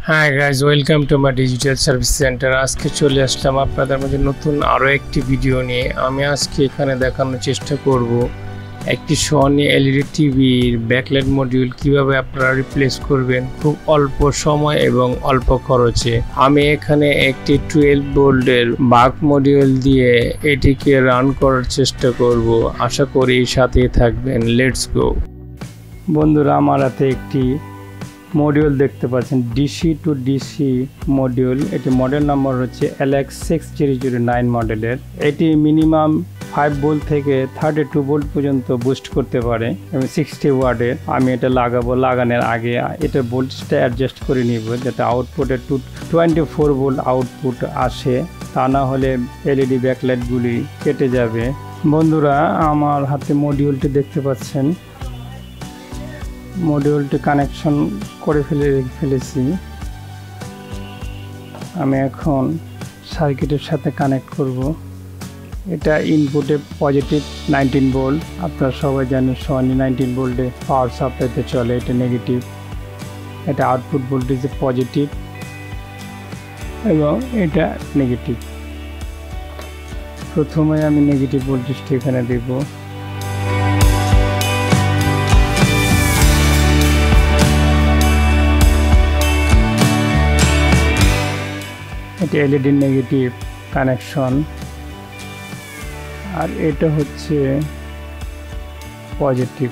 Hi guys, welcome to my digital service centre. আজকে চলে আসলাম আপনাদের মধ্যে নতুন আরও একটি ভিডিও নিয়ে। আমি আজকে এখানে দেখানোর চেষ্টা করব একটি সনি এলইডি টিভির ব্যাকলাইট মডিউল কিভাবে আপনারা রিপ্লেস করবেন খুব অল্প সময় এবং অল্প খরচে। আমি এখানে একটি 12 ভোল্টের বাক মডিউল দিয়ে এটিকে রান করার চেষ্টা করব। আশা করি সাথেই থাকবেন। Let's go. বন্ধুরা, আমার হাতে একটি মডিউল দেখতে পাচ্ছেন, ডিসি টু ডিসি মডিউল। এটি মডেল নাম্বার হচ্ছে LX6009 মডেলের। এটি মিনিমাম 5 ভোল্ট থেকে 32 ভোল্ট পর্যন্ত বুস্ট করতে পারে এবং 60 ওয়াটের। আমি এটা লাগানোর আগে এটা ভোল্টেজটা অ্যাডজাস্ট করে নিব যাতে আউটপুটে 24 ভোল্ট আউটপুট আসে, তা না হলে এলইডি ব্যাকলাইটগুলি কেটে যাবে। বন্ধুরা, আমার হাতে মডিউলটি দেখতে পাচ্ছেন। মডিউলটি কানেকশন করে ফেলেছি। আমি এখন সার্কিটের সাথে কানেক্ট করব। এটা ইনপুটে পজিটিভ 19 ভোল্ট। আপনারা সবাই জানেন সনি 19 ভোল্টে পাওয়ার সাপ্লাইতে চলে। এটা নেগেটিভ। এটা আউটপুট ভোল্টেজে পজিটিভ এবং এটা নেগেটিভ। প্রথমে আমি নেগেটিভ ভোল্টেজটি এখানে দেব। এটা এলইডি নেগেটিভ কানেকশন, আর এটা হচ্ছে পজিটিভ।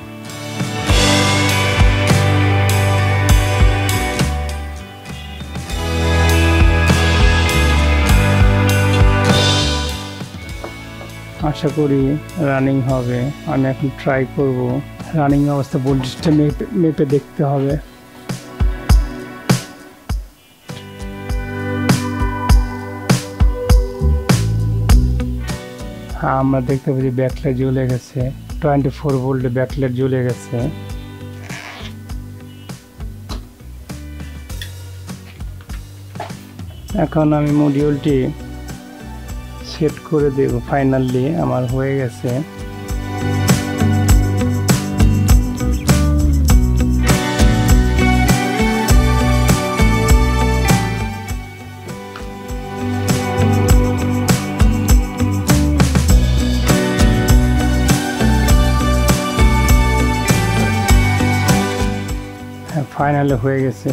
আশা করি রানিং হবে। আমি এখন ট্রাই করব। রানিং অবস্থা ভোল্টেজটা মেপে দেখতে হবে। হ্যাঁ, আমরা দেখতে পাচ্ছি ব্যাকলাইট জ্বলে গেছে। 24 ভোল্টে ব্যাকলাইট জ্বলে গেছে। এখন আমি মডিউলটি সেট করে দেব। ফাইনালি আমার হয়ে গেছে। ফাইনালি হয়ে গেছে।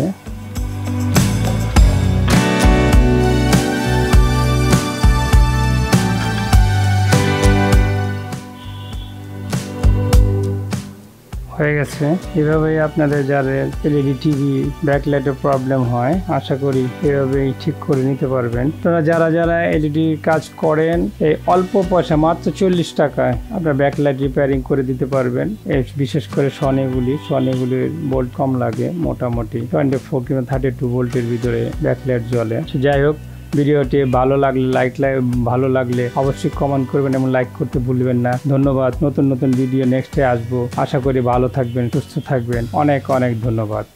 এভাবেই আপনাদের যাদের এলইডি টিভি ব্যাকলাইটের প্রবলেম হয়, আশা করি এভাবেই ঠিক করে নিতে পারবেন। আপনারা যারা এলইডি কাজ করেন, এই অল্প পয়সা মাত্র 40 টাকায় আপনার ব্যাকলাইট রিপেয়ারিং করে দিতে পারবেন। বিশেষ করে সনিগুলির ভোল্ট কম লাগে, মোটামুটি 24 কিংবা 32 ভোল্টের ভিতরে ব্যাকলাইট জ্বলে। যাই হোক, ভিডিওটি ভালো লাগলে অবশ্যই কমেন্ট করবেন এবং লাইক করতে ভুলবেন না। ধন্যবাদ। নতুন ভিডিও নেক্সটে আসবো। আশা করি ভালো থাকবেন, সুস্থ থাকবেন। অনেক ধন্যবাদ।